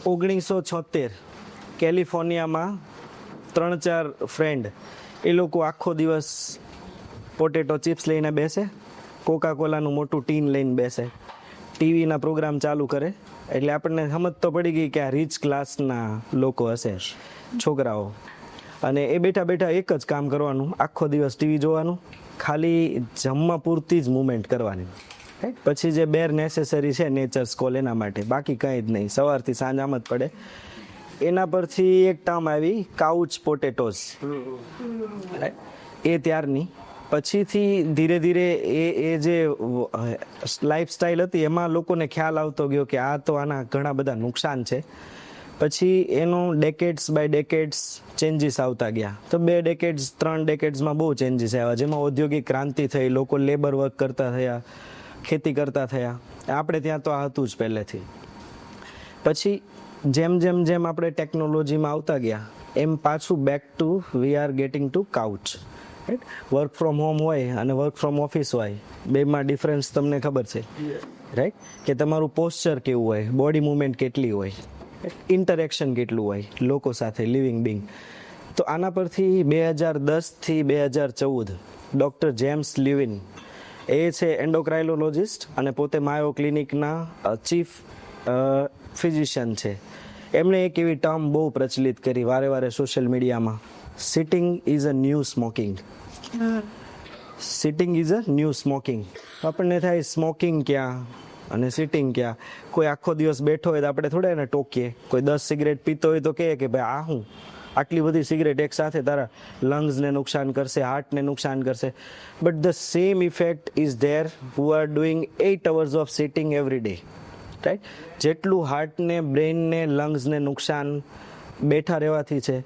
1976 કેલિફોર્નિયામાં 3-4 friend એ લોકો આખો દિવસ પોટેટો ચિપ્સ લઈને બેસે, કોકા કોલાનું મોટું ટીન લઈને બેસે, ટીવીના પ્રોગ્રામ ચાલુ કરે. એટલે આપણને સમજ તો પડી ગઈ કે આ રીચ ક્લાસના લોકો હશે, છોકરાઓ. અને એ બેઠા બેઠા એક જ કામ કરવાનું, આખો દિવસ ટીવી જોવાનું, ખાલી જમવા પૂરતી જ મુવમેન્ટ કરવાની. પછી જે બેર નેસેસરી છે નેચર્સ કોલ એના માટે, બાકી કંઈ જ નહીં. સવારથી સાંજ આમ જ પડે. એના પરથી એક ટર્મ આવી કાઉચ પોટેટોઝ, એ ત્યારની. પછીથી ધીરે ધીરે એ જે લાઈફસ્ટાઈલ હતી એમાં લોકોને ખ્યાલ આવતો ગયો કે આ તો આના ઘણા બધા નુકસાન છે. પછી એનો ડેકેડ્સ બાય ડેકેડ્સ ચેન્જીસ આવતા ગયા. તો 2 ડેકેડ્સ 3 ડેકેડ્સમાં બહુ ચેન્જીસ આવ્યા, જેમાં ઔદ્યોગિક ક્રાંતિ થઈ, લોકો લેબર વર્ક કરતા થયા, ખેતી કરતા થયા. આપણે ત્યાં તો આ હતું જ પહેલેથી. પછી જેમ જેમ જેમ આપણે ટેકનોલોજીમાં આવતા ગયા એમ પાછું back to we are getting to couch. Right, work from home હોય અને વર્ક ફ્રોમ ઓફિસ હોય, બેમાં ડિફરન્સ તમને ખબર છે, રાઈટ? કે તમારું પોસ્ચર કેવું હોય, બોડી મુવમેન્ટ કેટલી હોય, ઇન્ટરેક્શન કેટલું હોય લોકો સાથે, લિવિંગ બિંગ. તો આના પરથી 2010 થી 2014 ડૉક્ટર જેમ્સ લિવિન, એ છે એન્ડોક્રાઇનોલોજિસ્ટ અને પોતે માયો ક્લિનિકના ચીફ ફિઝિશિયન છે. એમણે એક એવી ટર્મ બહુ પ્રચલિત કરી વારે વારે સોશિયલ મીડિયામાં, sitting is a new smoking. Sitting is a new smoking. આપણને થાય સ્મોકિંગ ક્યાં અને સિટિંગ ક્યાં. કોઈ આખો દિવસ બેઠો હોય તો આપણે થોડા એને ટોકીએ. કોઈ 10 સિગરેટ પીતો હોય તો કહે કે ભાઈ આ હું આટલી બધી સિગરેટ એક સાથે તારા લંગ્સને નુકસાન કરશે, હાર્ટને નુકસાન કરશે. But the same effect is there who are doing 8 hours of sitting every day. Right? જેટલું હાર્ટને, બ્રેઇનને, લંગ્સને નુકસાન બેઠા રહેવાથી છે,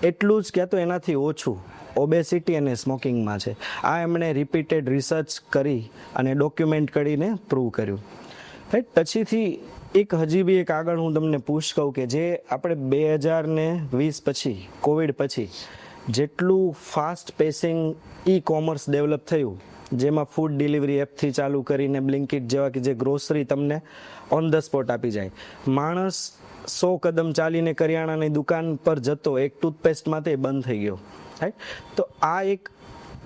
એટલું જ ક્યાં તો એનાથી ઓછું ઓબેસિટી અને સ્મોકિંગમાં છે. આ એમણે રિપીટેડ રિસર્ચ કરી અને ડોક્યુમેન્ટ કરીને પ્રૂવ કર્યું. રાઈટ? પછીથી હજી બી એક આગળ હું તમને પૂછ કહું કે જે આપણે 2020 પછી, કોવિડ પછી જેટલું ફાસ્ટ પેસિંગ ઈ કોમર્સ ડેવલપ થયું, જેમાં ફૂડ ડિલિવરી એપથી ચાલુ કરીને બ્લિંકિટ જેવા કે જે ગ્રોસરી તમને ઓન ધ સ્પોટ આપી જાય. માણસ 100 કદમ ચાલીને કરિયાણાની દુકાન પર જતો, એક ટૂથપેસ્ટમાંથી બંધ થઈ ગયો. રાઈટ? તો આ એક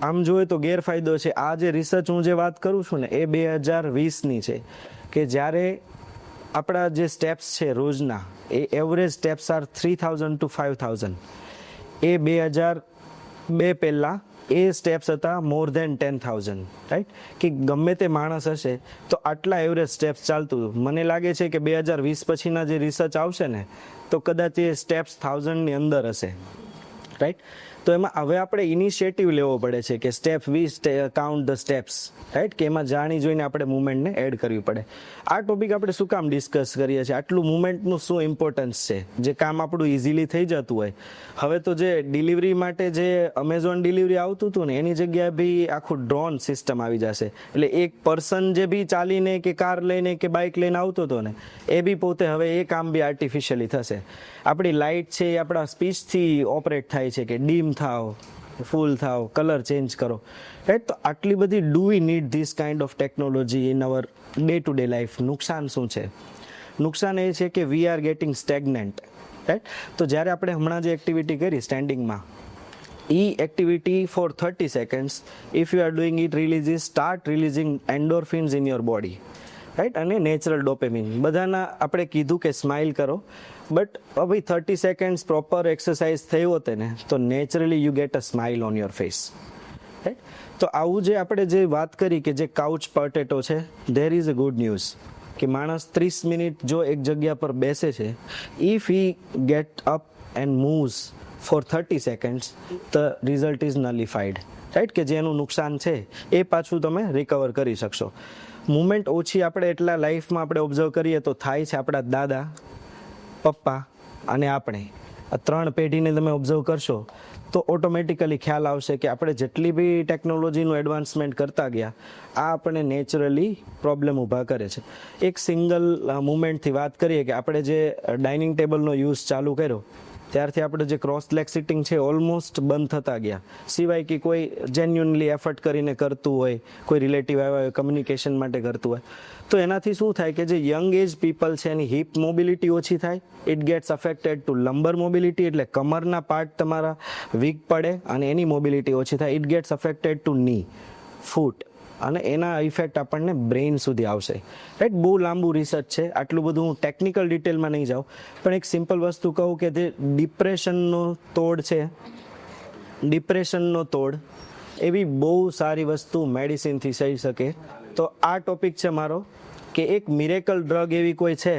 આમ જોઈએ તો ગેરફાયદો છે. આ જે રિસર્ચ હું જે વાત કરું છું ને એ 2020ની છે, કે જ્યારે આપણા જે સ્ટેપ્સ છે રોજના, એ એવરેજ સ્ટેપ્સ આર 3000 to 5000. એ 2002 પહેલાં એ સ્ટેપ્સ હતા મોર ધેન 10,000. રાઈટ? કે ગમે તે માણસ હશે તો આટલા એવરેજ સ્ટેપ્સ ચાલતું. મને લાગે છે કે 2020 પછીના જે રિસર્ચ આવશે ને તો કદાચ એ સ્ટેપ્સ 1000ની અંદર હશે. રાઈટ? તો એમાં હવે આપણે ઇનિશિયેટિવ લેવો પડે છે કે step count the steps. Right? કે એમાં જાણી જોઈને આપણે મુવમેન્ટને એડ કરવી પડે. આ ટોપિક આપણે શું કામ ડિસ્કસ કરીએ છીએ? આટલું મુવમેન્ટનું શું ઇમ્પોર્ટન્સ છે? જે કામ આપણું ઇઝીલી થઈ જતું હોય. હવે તો જે ડિલિવરી માટે જે અમેઝોન ડિલિવરી આવતું હતું ને એની જગ્યાએ બી આખું ડ્રોન સિસ્ટમ આવી જશે. એટલે એક પર્સન જે બી ચાલીને કે કાર લઈને કે બાઇક લઈને આવતો હતો ને એ બી પોતે હવે એ કામ બી આર્ટિફિશિયલી થશે. આપણી લાઇટ છે એ આપણા સ્પીચથી ઓપરેટ થાય છે કે ડીમ થાવ, ફૂલ થાવ, કલર ચેન્જ કરો. રાઈટ? તો આટલી બધી do we need this kind of technology in our day to day life? નુકસાન શું છે? નુકસાન એ છે કે we are getting stagnant. Right? તો જ્યારે આપણે હમણાં જે એક્ટિવિટી કરી સ્ટેન્ડિંગમાં, એ activity for 30 seconds if you are doing it start releasing endorphins in your body. Right? અને નેચરલ ડોપેમિન. બધાના આપણે કીધું કે સ્માઇલ કરો, બટ હવે 30 seconds પ્રોપર એક્સરસાઇઝ થઈ હોત ને તો naturally you get a smile on your face. Right? તો આવું જે આપણે જે વાત કરી કે જે કાઉચ પોટેટો છે, there is a good news કે માણસ 30 મિનિટ જો એક જગ્યા પર બેસે છે, if he get up and moves for 30 seconds the result is nullified. Right? કે જેનું નુકસાન છે એ પાછું તમે રિકવર કરી શકશો. મુવમેન્ટ ઓછી આપણે એટલા લાઈફમાં આપણે ઓબ્ઝર્વ કરીએ તો થાય છે. આપણા દાદા, પપ્પા અને આપણે, આ 3 પેઢીને તમે ઓબ્ઝર્વ કરશો તો ઓટોમેટિકલી ખ્યાલ આવશે કે આપણે જેટલી બી ટેકનોલોજીનું એડવાન્સમેન્ટ કરતા ગયા, આ આપણને નેચરલી પ્રોબ્લેમ ઊભા કરે છે. એક સિંગલ મુવમેન્ટથી વાત કરીએ કે આપણે જે ડાઇનિંગ ટેબલનો યુઝ ચાલુ કર્યો, ત્યારથી આપણે જે ક્રોસ લેગ સિટિંગ છે ઓલમોસ્ટ બંધ થતા ગયા, સિવાય કે કોઈ જેન્યુઅનલી એફર્ટ કરીને કરતું હોય, કોઈ રિલેટિવ આવ્યા હોય કમ્યુનિકેશન માટે કરતું હોય. તો એનાથી શું થાય કે જે યંગ એજ પીપલ છે એની હિપ મોબિલિટી ઓછી થાય, it gets affected to lumbar mobility, એટલે કમરના પાર્ટ તમારા વીક પડે અને એની મોબિલિટી ઓછી થાય. ઇટ ગેટ્સ અફેક્ટેડ ટુ ની, ફૂટ, અને એના ઇફેક્ટ આપણને બ્રેઇન સુધી આવશે. રાઈટ, બહુ લાંબુ રિસર્ચ છે, આટલું બધું હું ટેકનિકલ ડિટેલમાં નહીં જાઉં, પણ એક સિમ્પલ વસ્તુ કહું કે જે ડિપ્રેશનનો તોડ છે, ડિપ્રેશનનો તોડ એવી બહુ સારી વસ્તુ મેડિસિનથી થઈ શકે. તો આ ટોપિક છે મારો કે એક મિરેકલ ડ્રગ એવી કોઈ છે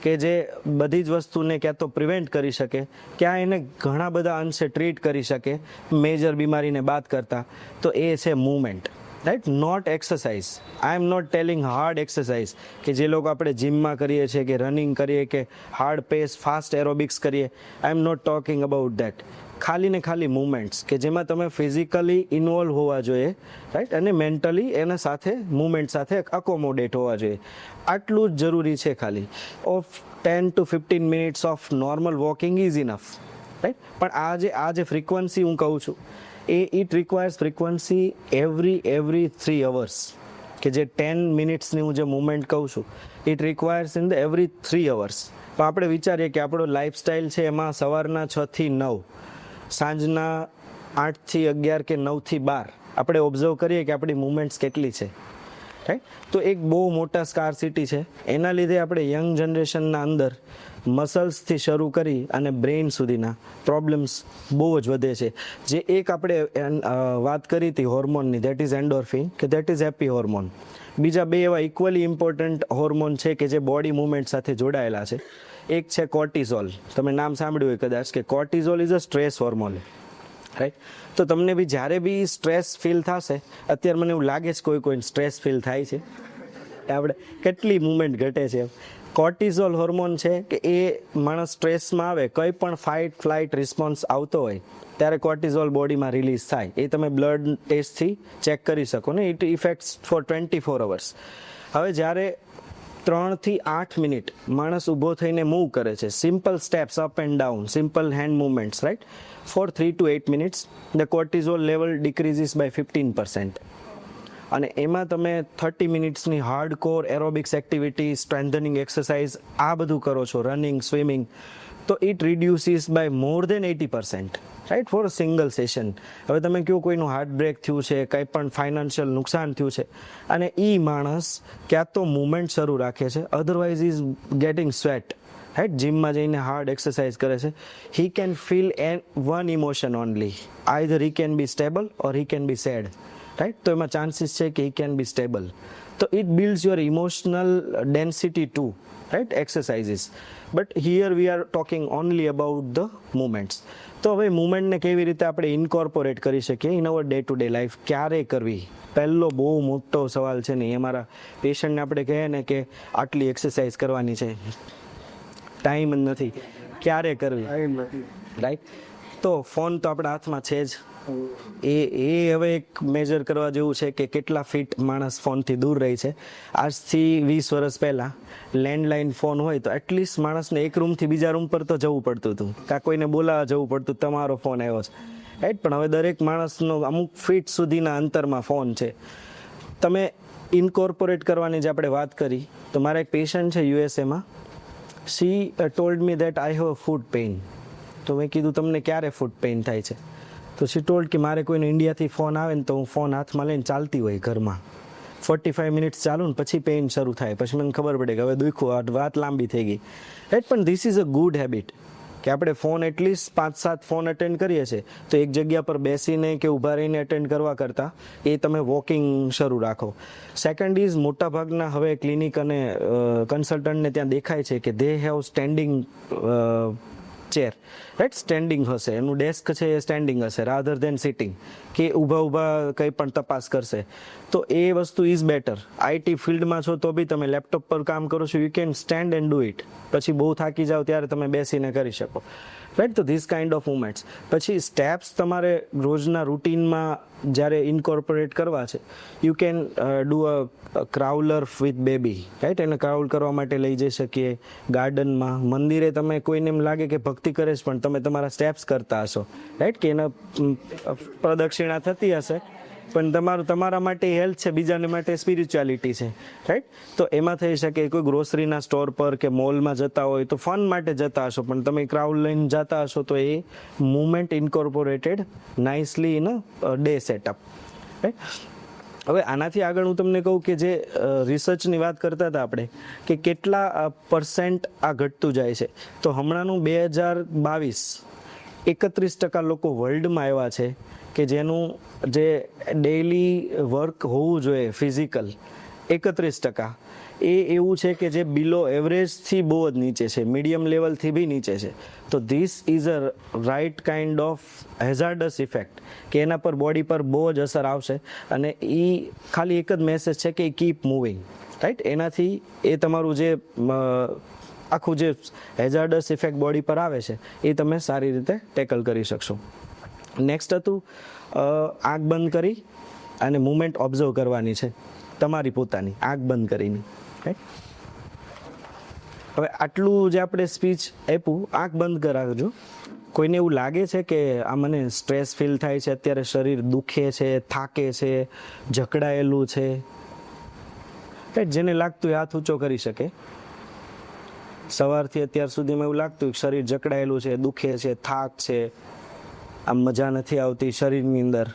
કે જે બધી જ વસ્તુને ક્યાં તો પ્રિવેન્ટ કરી શકે, ક્યાં એને ઘણા બધા અંશે ટ્રીટ કરી શકે મેજર બીમારીને બાદ કરતા, તો એ છે movement. Right, not exercise. I am not telling hard exercise કે જે લોકો આપણે જિમમાં કરીએ છીએ કે રનિંગ કરીએ કે હાર્ડ પેસ ફાસ્ટ એરોબિક્સ કરીએ. I am not talking about that. ખાલી ને ખાલી મૂવમેન્ટ્સ કે જેમાં તમે ફિઝિકલી ઇન્વોલ્વ હોવા જોઈએ, રાઈટ, અને મેન્ટલી એના સાથે મૂવમેન્ટ સાથે અકોમોડેટ હોવા જોઈએ. આટલું જ જરૂરી છે ખાલી. Of 10 to 15 minutes of normal walking is enough. Right, પણ આ જે ફ્રીક્વન્સી હું કહું છું it requires frequency every 3 hours, કે જે 10 મિનિટ્સની હું જે મૂવમેન્ટ કહું છું it requires in the every 3 hours. તો આપણે વિચારીએ કે આપણો લાઈફસ્ટાઈલ છે એમાં સવારના 6 થી 9, સાંજના 8 થી 11 કે 9 થી 12 આપણે ઓબ્ઝર્વ કરીએ કે આપણી મૂવમેન્ટ્સ કેટલી છે. રાઈટ, તો એક બહુ મોટા સ્કારસિટી છે. એના લીધે આપણે યંગ જનરેશનના અંદર મસલ્સથી શરૂ કરી અને બ્રેઇન સુધીના પ્રોબ્લેમ્સ બહુ જ વધે છે. જે એક આપણે વાત કરી હતી હોર્મોનની, દેટ ઇઝ એન્ડોર્ફિન, કે દેટ ઇઝ હેપી હોર્મોન. બીજા બે એવા ઇક્વલી ઇમ્પોર્ટન્ટ હોર્મોન છે કે જે બોડી મૂવમેન્ટ સાથે જોડાયેલા છે. એક છે કોર્ટિઝોલ. તમે નામ સાંભળ્યું હોય કદાચ કે cortisol is a stress hormone. Right, તો તમને બી જ્યારે બી સ્ટ્રેસ ફીલ થશે, અત્યારે મને એવું લાગે છે કોઈને સ્ટ્રેસ ફીલ થાય છે, આપણે કેટલી મૂવમેન્ટ ઘટે છે. કોર્ટિઝોલ હોર્મોન છે કે એ માણસ સ્ટ્રેસમાં આવે, કંઈ પણ ફાઇટ ફ્લાઇટ રિસ્પોન્સ આવતો હોય ત્યારે કોર્ટિઝોલ બોડીમાં રિલીઝ થાય. એ તમે બ્લડ ટેસ્ટથી ચેક કરી શકો ને. It effects for 24 hours. હવે જ્યારે 3 થી 8 મિનિટ માણસ ઊભો થઈને મૂવ કરે છે, simple steps up and down, simple hand movements, right, for 3 to 8 minutes the cortisol level decreases by 15%. અને એમાં તમે 30 મિનિટ્સની hard core aerobics activity, strengthening exercise આ બધું કરો છો, રનિંગ, સ્વિમિંગ, તો it reduces by more than 80%. Right, for a single session. હવે તમે કહો કોઈનું હાર્ટ બ્રેક થયું છે, કંઈ પણ ફાઇનાન્શિયલ નુકસાન થયું છે, અને એ માણસ ક્યાં તો મૂવમેન્ટ શરૂ રાખે છે, otherwise is getting sweat. Right, જીમમાં જઈને હાર્ડ એક્સરસાઇઝ કરે છે, he can feel one emotion only. Either he can be stable or he can be sad. Right, તો એમાં ચાન્સીસ છે કે હી કેન બી સ્ટેબલ. તો it builds your emotional density too, right, exercises. But here we are talking only about the movements. તો હવે મુવમેન્ટને કેવી રીતે આપણે ઇન્કોર્પોરેટ કરી શકીએ in our day to day life, ક્યારે કરવી, પહેલો બહુ મોટો સવાલ છે ને. એ અમારા પેશન્ટને આપણે કહીએ ને કે આટલી એક્સરસાઇઝ કરવાની છે, ટાઈમ જ નથી, ક્યારે કરવી, રાઈટ. તો ફોન તો આપણા હાથમાં છે જ. એ હવે એક મેજર કરવા જેવું છે કે કેટલા ફીટ માણસ ફોનથી દૂર રહી છે. આજથી 20 વર્ષ પહેલાં લેન્ડલાઇન ફોન હોય તો એટલીસ્ટ માણસને એક રૂમથી બીજા રૂમ પર તો જવું પડતું હતું, કાં કોઈને બોલાવવા જવું પડતું, તમારો ફોન આવ્યો છે, રાઈટ. પણ હવે દરેક માણસનો અમુક ફીટ સુધીના અંતરમાં ફોન છે. તમે ઇન્કોર્પોરેટ કરવાની જે આપણે વાત કરી, તો મારા એક પેશન્ટ છે યુએસએમાં, she told me that I have a foot pain. તો મેં કીધું તમને ક્યારે ફૂટ પેઇન થાય છે? તો શી ટોલ્ડ કે મારે કોઈને ઇન્ડિયાથી ફોન આવે ને તો હું ફોન હાથમાં લઈને ચાલતી હોય ઘરમાં, 45 મિનિટ્સ ચાલું ને પછી પેઇન શરૂ થાય. પછી મને ખબર પડે કે હવે દુખ્યું, વાત લાંબી થઈ ગઈ, રાઈટ. પણ this is a good habit કે આપણે ફોન એટલીસ્ટ 5-7 ફોન અટેન્ડ કરીએ છીએ તો એક જગ્યા પર બેસીને કે ઊભા રહીને અટેન્ડ કરવા કરતાં એ તમે વોકિંગ શરૂ રાખો. સેકન્ડ ઇઝ, મોટાભાગના હવે ક્લિનિક અને કન્સલ્ટન્ટને ત્યાં દેખાય છે કે they have standing chair, right. Standing હશે, એનું ડેસ્ક છે એ સ્ટેન્ડિંગ હશે રાધર દેન સિટિંગ, કે ઊભા કંઈ પણ તપાસ કરશે. તો એ વસ્તુ ઇઝ બેટર. આઈટી ફિલ્ડમાં છો તો બી તમે લેપટોપ પર કામ કરો છો, you can stand and do it. પછી બહુ થાકી જાઓ ત્યારે તમે બેસીને કરી શકો, રાઈટ. તો ધીસ કાઇન્ડ ઓફ મુવમેન્ટ્સ. પછી સ્ટેપ્સ તમારે રોજના રૂટીનમાં જ્યારે ઇન્કોર્પોરેટ કરવા છે, you can do a crawler with baby, right? એને ક્રાઉલ કરવા માટે લઈ જઈ શકીએ ગાર્ડનમાં, મંદિરે. તમે કોઈને એમ લાગે કે ભક્તિ કરે છે પણ તમે તમારા સ્ટેપ્સ કરતા હશો, રાઈટ? કે એના પ્રદક્ષિણા થતી હશે પણ તમારા માટે હેલ્થ છે, બીજાને માટે સ્પિરિચ્યુઆલિટી છે, રાઈટ? તો એમાં થઈ શકે. કોઈ ગ્રોસરીના સ્ટોર પર કે મોલમાં જતા હોય તો ફન માટે જતા હશો પણ તમે ક્રાઉડ લઈને જતા હશો તો એ movement incorporated nicely in a day setup, right? હવે આનાથી આગળ હું તમને કહું કે જે રિસર્ચની વાત કરતા હતા આપણે કે કેટલા % આ ઘટતું જાય છે, તો હમણાંનું 2022 31% લોકો વર્લ્ડમાં એવા છે કે જેનું જે ડેઇલી વર્ક હોવું જોઈએ ફિઝિકલ, 31% એ એવું છે કે જે બિલો એવરેજથી બહુ જ નીચે છે, મીડિયમ લેવલથી બી નીચે છે. તો this is a right kind of hazardous effect કે એના પર બોડી પર બહુ જ અસર આવશે. અને એ ખાલી એક જ મેસેજ છે કે કીપ મૂવિંગ, રાઈટ? એનાથી એ તમારું જે આખું જે હેઝાર્ડસ ઇફેક્ટ બોડી પર આવે છે એ તમે સારી રીતે ટેકલ કરી શકશો. નેક્સ્ટ હતું આંખ બંધ કરી અને મુવમેન્ટ ઓબ્ઝર્વ કરવાની છે તમારી પોતાની, આંખ બંધ કરીને, રાઈટ? હવે આટલું જે આપણે સ્પીચ આપ્યું, આંખ બંધ કરાવજો. કોઈને એવું લાગે છે કે આ મને સ્ટ્રેસ ફીલ થાય છે, અત્યારે શરીર દુખે છે, થાકે છે, જકડાયેલું છે, રાઈટ? જેને લાગતું એ હાથ ઊંચો કરી શકે. સવારથી અત્યાર સુધીમાં એવું લાગતું કે શરીર જકડાયેલું છે, દુખે છે, થાક છે, આમ મજા નથી આવતી શરીરની અંદર.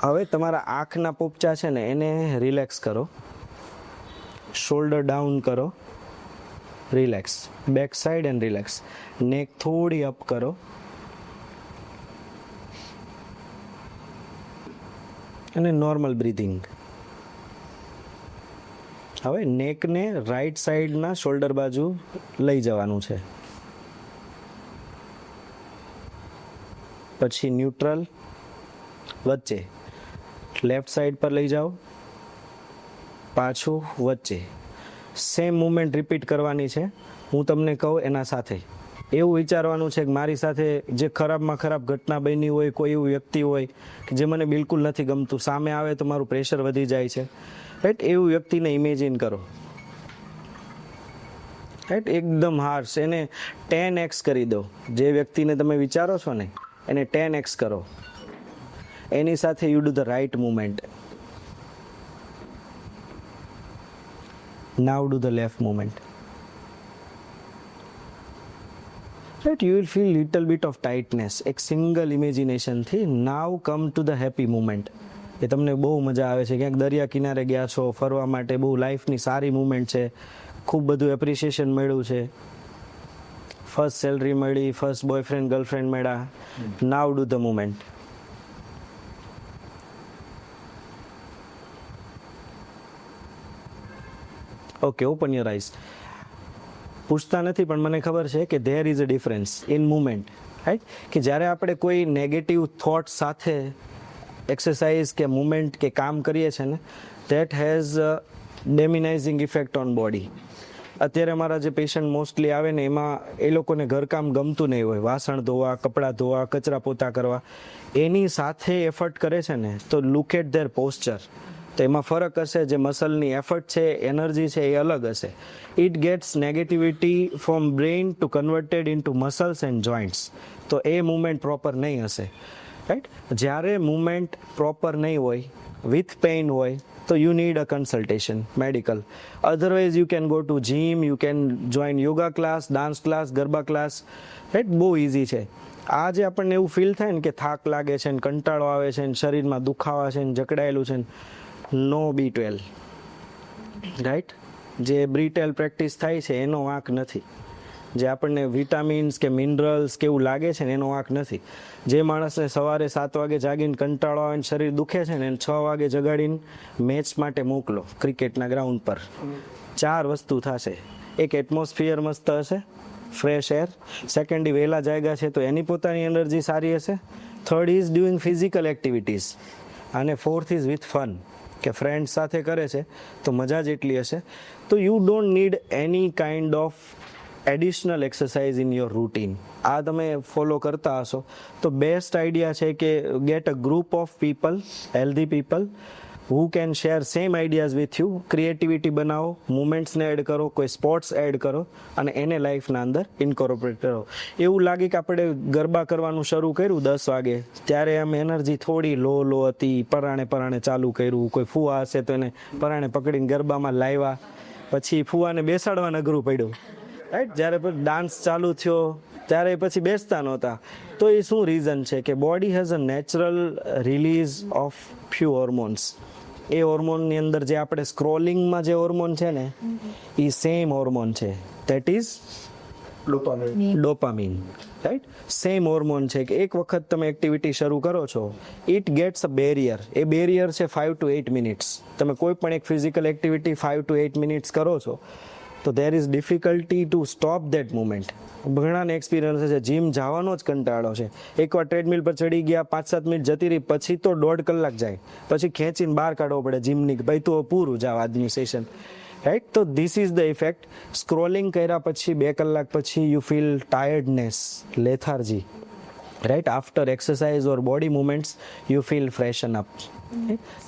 હવે તમારા આંખના પોપચા છે ને એને રિલેક્સ કરો, શોલ્ડર ડાઉન કરો, relax, back side and relax, નેક થોડી અપ કરો અને નોર્મલ બ્રીથિંગ. હવે નેકને રાઈટ સાઈડના શોલ્ડર બાજુ લઈ જવાનું છે, પછી ન્યુટ્રલ, વચ્ચે, લેફ્ટ સાઈડ પર લઈ જાઓ, પાછું વચ્ચે. સેમ મુવમેન્ટ રિપીટ કરવાની છે. હું તમને કહું એના સાથે એવું વિચારવાનું છે કે મારી સાથે જે ખરાબમાં ખરાબ ઘટના બની હોય, કોઈ એવું વ્યક્તિ હોય કે જે મને બિલકુલ નથી ગમતું, સામે આવે તો મારું પ્રેશર વધી જાય છે, રાઈટ? એવું વ્યક્તિને ઇમેજિન કરો, રાઈટ? એકદમ હાર્શ, એને 10x કરી દો. જે વ્યક્તિને તમે વિચારો છો ને એને 10x કરો. એની સાથે you do the right movement. Now do the left movement. Right? You will feel little bit of tightness એક સિંગલ ઇમેજિનેશનથી. Now come to the happy movement. એ તમને બહુ મજા આવે છે, ક્યાંક દરિયા કિનારે ગયા છો ફરવા માટે, બહુ લાઈફની સારી મુવમેન્ટ છે, ખૂબ બધું એપ્રિસિએશન મળ્યું છે, ફર્સ્ટ સેલરી મળી, ફર્સ્ટ બોયફ્રેન્ડ ગર્લફ્રેન્ડ મળ્યા. Now do the movement. Okay, open your eyes. પૂછતા નથી પણ મને ખબર છે કે there is a difference in movement, right? કે જ્યારે આપણે કોઈ નેગેટિવ થોટ સાથે એક્સરસાઇઝ કે મુવમેન્ટ કે કામ કરીએ છીએ ને, that has demonizing effect on body. અત્યારે મારા જે પેશન્ટ મોસ્ટલી આવે ને એમાં એ લોકોને ઘરકામ ગમતું નહીં હોય, વાસણ ધોવા, કપડાં ધોવા, કચરા પોતા કરવા, એની સાથે એફર્ટ કરે છે ને, તો લુક એટ ધેર પોસ્ચર. તો એમાં ફરક હશે, જે મસલની એફર્ટ છે, એનર્જી છે એ અલગ હશે. It gets negativity from brain to converted into muscles and joints. તો એ મુવમેન્ટ પ્રોપર નહીં હશે, રાઈટ? જ્યારે મુવમેન્ટ પ્રોપર નહીં હોય, વિથ પેઇન હોય, તો you need a consultation medical. Otherwise you can go to gym, you can join yoga class, dance class, garba class, right? બહુ ઇઝી છે. આ જે આપણને એવું ફીલ થાય ને કે થાક લાગે છે ને કંટાળો આવે છે ને શરીરમાં દુખાવા છે ને જકડાયેલું છે ને, નો B12, રાઈટ? જે બ્રીટેલ પ્રેક્ટિસ થાય છે એનો વાંક નથી. જે આપણને વિટામિન્સ કે મિનરલ્સ કે એવું લાગે છે ને એનો વાંક નથી. જે માણસને સવારે 7 વાગે જાગીને કંટાળો આવે ને શરીર દુખે છે ને એને 6 વાગે જગાડીને મેચ માટે મોકલો ક્રિકેટના ગ્રાઉન્ડ પર, 4 વસ્તુ થશે. એક, એટમોસ્ફિયર મસ્ત હશે, ફ્રેશ એર. સેકન્ડ, વહેલા જાગ્યા છે તો એની પોતાની એનર્જી સારી હશે. Third is doing physical activities. અને ફોર્થ ઇઝ વિથ ફન, કે ફ્રેન્ડ્સ સાથે કરે છે તો મજા જ એટલી હશે. તો you don't need any kind of additional exercise in your routine. આ તમે ફોલો કરતા હશો તો બેસ્ટ આઈડિયા છે કે get a group of people, healthy people who can share same ideas with you. Creativity બનાવો, મુમેન્ટ્સને એડ કરો, કોઈ સ્પોર્ટ્સ એડ કરો અને એને લાઈફના અંદર ઇન્કોર્પોરેટ કરો. એવું લાગે કે આપણે ગરબા કરવાનું શરૂ કર્યું 10 વાગે, ત્યારે આમ એનર્જી થોડી લો હતી, પરાણે ચાલુ કર્યું, કોઈ ફુવા હશે તો એને પરાણે પકડીને ગરબામાં લાવ્યા, પછી ફુવાને બેસાડવા અઘરું પડ્યું, રાઈટ. જ્યારે પછી ડાન્સ ચાલુ થયો ત્યારે પછી બેસતા નહોતા. તો એ શું રીઝન છે કે body has a natural release of few hormones. એ હોર્મોનની અંદર જે આપણે સ્ક્રોલિંગમાં જે હોર્મોન છે ને એ સેમ હોર્મોન છે, that is dopamine, right. Same hormone છે કે એક વખત તમે એક્ટિવિટી શરૂ કરો છો, ઇટ ગેટ્સ અ બેરિયર. એ બેરિયર છે 5 to 8 મિનિટ્સ. તમે કોઈ પણ એક ફિઝિકલ એક્ટિવિટી 5 to 8 મિનિટ્સ કરો છો તો there is difficulty to stop that moment. ઘણાને એક્સપિરિયન્સ છે, જીમ જવાનો જ કંટાળો છે, એકવાર ટ્રેડમિલ પર ચડી ગયા 5-7 મિનિટ જતી રહી, પછી તો 1.5 કલાક જાય, પછી ખેંચીને બહાર કાઢવો પડે જીમની, ભાઈ તો પૂરું જાવ આજનું સેશન, રાઈટ. તો this is the effect. Scrolling કર્યા પછી 2 કલાક પછી you feel tiredness, lethargy, right. After exercise or body movements you feel freshen up.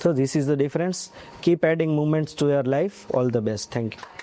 So this is the difference. Keep adding movements to your life. All the best. Thank you.